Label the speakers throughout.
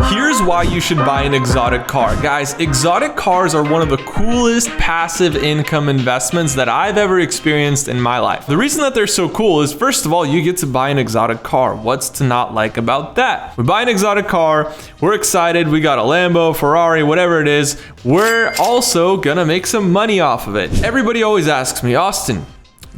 Speaker 1: Here's why you should buy an exotic car. Guys, exotic cars are one of the coolest passive income investments that I've ever experienced in my life. The reason that they're so cool is, first of all, you get to buy an exotic car. What's to not like about that? We buy an exotic car, we're excited, we got a Lambo, Ferrari, whatever it is. We're also gonna make some money off of it. Everybody always asks me, Austin,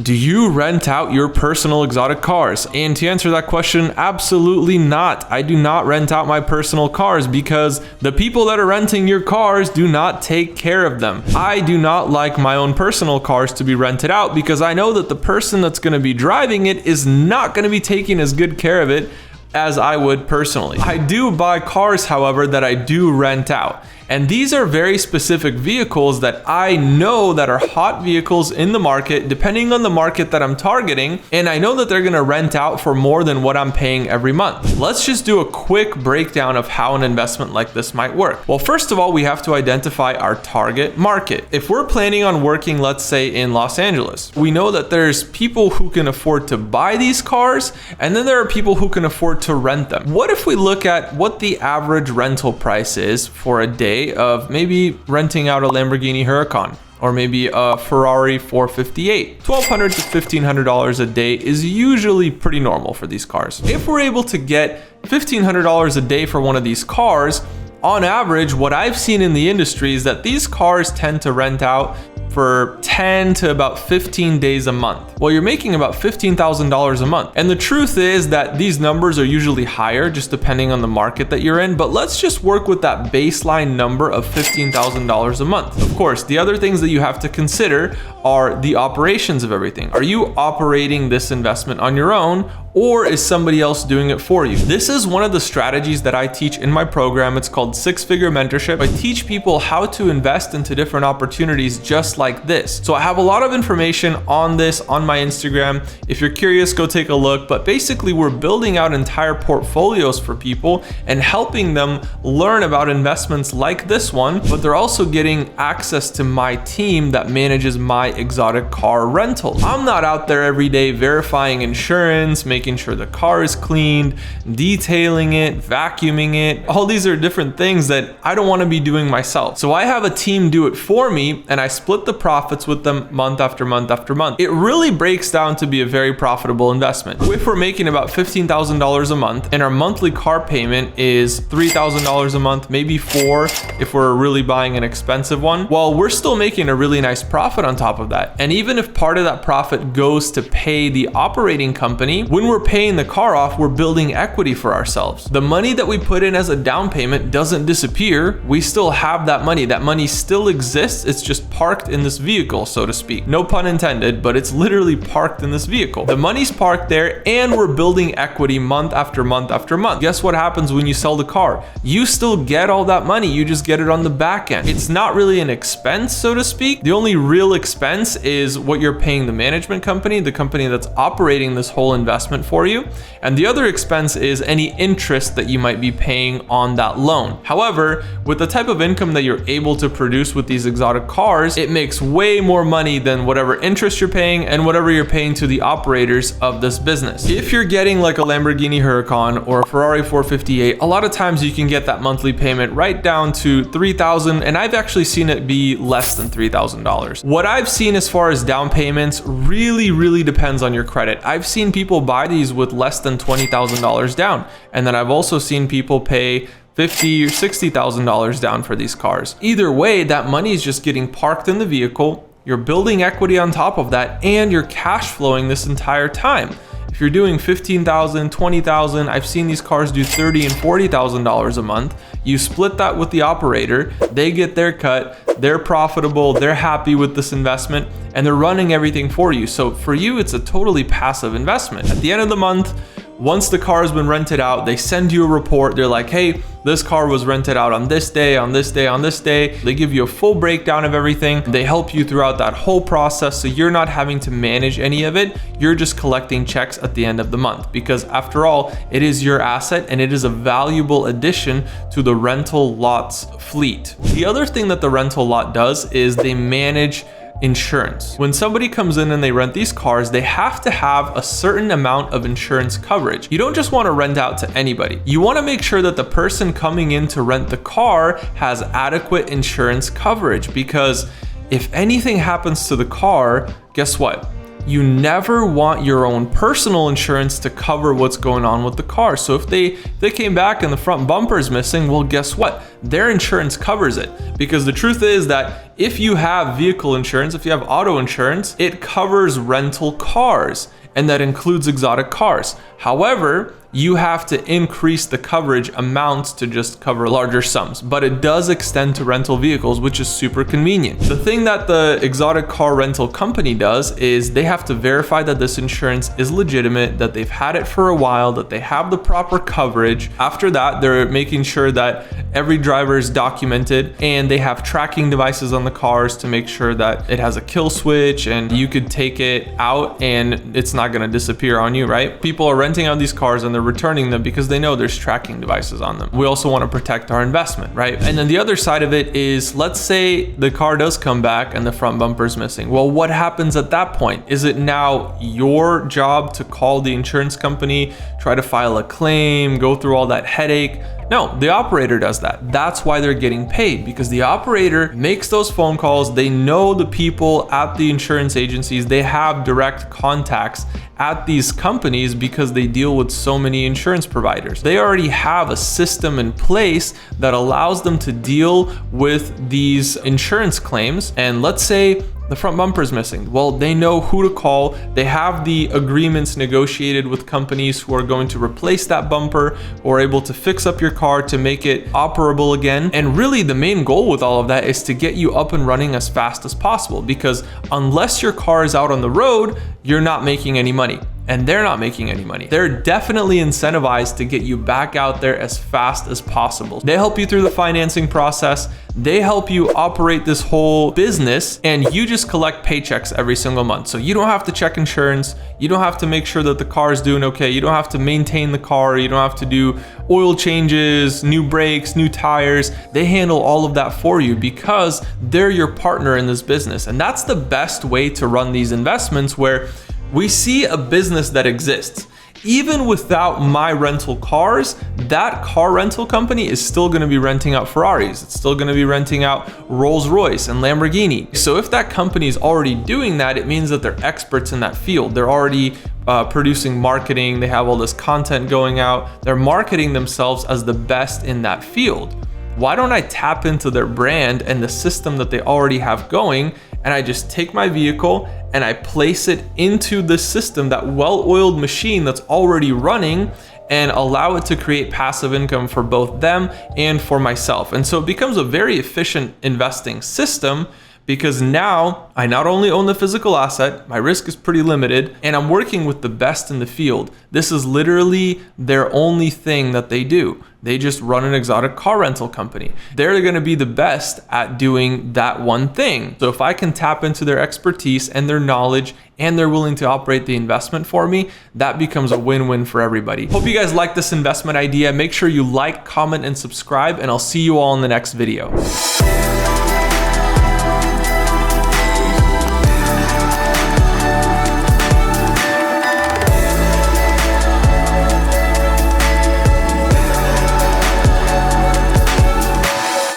Speaker 1: do you rent out your personal exotic cars? And to answer that question, absolutely not. I do not rent out my personal cars because the people that are renting your cars do not take care of them. I do not like my own personal cars to be rented out because I know that the person that's going to be driving it is not going to be taking as good care of it as I would personally. I do buy cars, however, that I do rent out. And these are very specific vehicles that I know that are hot vehicles in the market, depending on the market that I'm targeting. And I know that they're gonna rent out for more than what I'm paying every month. Let's just do a quick breakdown of how an investment like this might work. Well, first of all, we have to identify our target market. If we're planning on working, let's say in Los Angeles, we know that there's people who can afford to buy these cars, and then there are people who can afford to rent them. What if we look at what the average rental price is for a day of maybe renting out a Lamborghini Huracan or maybe a Ferrari 458? $1,200 to $1,500 a day is usually pretty normal for these cars. If we're able to get $1,500 a day for one of these cars, on average, what I've seen in the industry is that these cars tend to rent out for 10 to about 15 days a month. Well, you're making about $15,000 a month. And the truth is that these numbers are usually higher just depending on the market that you're in, but let's just work with that baseline number of $15,000 a month. Of course, the other things that you have to consider are the operations of everything. Are you operating this investment on your own, or is somebody else doing it for you? This is one of the strategies that I teach in my program. It's called Six-Figure Mentorship. I teach people how to invest into different opportunities just like this. So I have a lot of information on this on my Instagram. If you're curious, go take a look. But basically, we're building out entire portfolios for people and helping them learn about investments like this one, but they're also getting access to my team that manages my exotic car rental. I'm not out there every day verifying insurance, making sure the car is cleaned, detailing it, vacuuming it. All these are different things that I don't want to be doing myself. So I have a team do it for me, and I split the profits with them month after month after month. It really breaks down to be a very profitable investment. If we're making about $15,000 a month and our monthly car payment is $3,000 a month, maybe $4,000 if we're really buying an expensive one, well, we're still making a really nice profit on top of that. And even if part of that profit goes to pay the operating company, when we're paying the car off, we're building equity for ourselves. The money that we put in as a down payment doesn't disappear. We still have that money. That money still exists. It's just parked in this vehicle, so to speak. No pun intended, but it's literally parked in this vehicle. The money's parked there, and we're building equity month after month after month. Guess what happens when you sell the car? You still get all that money. You just get it on the back end. It's not really an expense, so to speak. The only real expense is what you're paying the management company, the company that's operating this whole investment for you. And the other expense is any interest that you might be paying on that loan. However, with the type of income that you're able to produce with these exotic cars, it makes way more money than whatever interest you're paying and whatever you're paying to the operators of this business. If you're getting like a Lamborghini Huracan or a Ferrari 458, a lot of times you can get that monthly payment right down to $3,000, and I've actually seen it be less than $3,000. What I've seen as far as down payments really depends on your credit. I've seen people buy these with less than $20,000 down, and then I've also seen people pay $50,000 or $60,000 down for these cars. Either way, that money is just getting parked in the vehicle. You're building equity on top of that, and you're cash flowing this entire time. If you're doing $15,000, $20,000, I've seen these cars do $30,000 and $40,000 a month. You split that with the operator, they get their cut, they're profitable, they're happy with this investment, and they're running everything for you. So for you, it's a totally passive investment. At the end of the month, once the car has been rented out, they send you a report. They're like, hey, this car was rented out on this day, on this day, on this day. They give you a full breakdown of everything. They help you throughout that whole process, so you're not having to manage any of it. You're just collecting checks at the end of the month, because after all, it is your asset and it is a valuable addition to the rental lot's fleet. The other thing that the rental lot does is they manage insurance. When somebody comes in and they rent these cars, they have to have a certain amount of insurance coverage. You don't just want to rent out to anybody. You want to make sure that the person coming in to rent the car has adequate insurance coverage, because if anything happens to the car, guess what? You never want your own personal insurance to cover what's going on with the car. So if they came back and the front bumper is missing, well, guess what? Their insurance covers it. Because the truth is that if you have vehicle insurance, if you have auto insurance, it covers rental cars, and that includes exotic cars. However, you have to increase the coverage amounts to just cover larger sums, but it does extend to rental vehicles, which is super convenient. The thing that the exotic car rental company does is they have to verify that this insurance is legitimate, that they've had it for a while, that they have the proper coverage. After that, they're making sure that every driver is documented, and they have tracking devices on the cars to make sure that it has a kill switch and you could take it out and it's not going to disappear on you, right? People are renting out these cars and they're returning them because they know there's tracking devices on them. We also want to protect our investment, right? And then the other side of it is, let's say the car does come back and the front bumper is missing. Well, what happens at that point? Is it now your job to call the insurance company, try to file a claim, go through all that headache? No, the operator does that. That's why they're getting paid, because the operator makes those phone calls. They know the people at the insurance agencies. They have direct contacts at these companies because they deal with so many insurance providers. They already have a system in place that allows them to deal with these insurance claims. And let's say the front bumper is missing. Well, they know who to call. They have the agreements negotiated with companies who are going to replace that bumper or able to fix up your car to make it operable again. And really the main goal with all of that is to get you up and running as fast as possible, because unless your car is out on the road, you're not making any money. And they're not making any money. They're definitely incentivized to get you back out there as fast as possible. They help you through the financing process. They help you operate this whole business, and you just collect paychecks every single month. So you don't have to check insurance. You don't have to make sure that the car is doing okay. You don't have to maintain the car. You don't have to do oil changes, new brakes, new tires. They handle all of that for you because they're your partner in this business. And that's the best way to run these investments, where we see a business that exists. Even without my rental cars, that car rental company is still going to be renting out Ferraris. It's still going to be renting out Rolls-Royce and Lamborghini. So if that company is already doing that, it means that they're experts in that field. They're already producing marketing. They have all this content going out. They're marketing themselves as the best in that field. Why don't I tap into their brand and the system that they already have going, and I just take my vehicle and I place it into the system, that well-oiled machine that's already running, and allow it to create passive income for both them and for myself. And so it becomes a very efficient investing system, because now I not only own the physical asset, my risk is pretty limited, and I'm working with the best in the field. This is literally their only thing that they do. They just run an exotic car rental company. They're gonna be the best at doing that one thing. So if I can tap into their expertise and their knowledge, and they're willing to operate the investment for me, that becomes a win-win for everybody. Hope you guys like this investment idea. Make sure you like, comment, and subscribe, and I'll see you all in the next video.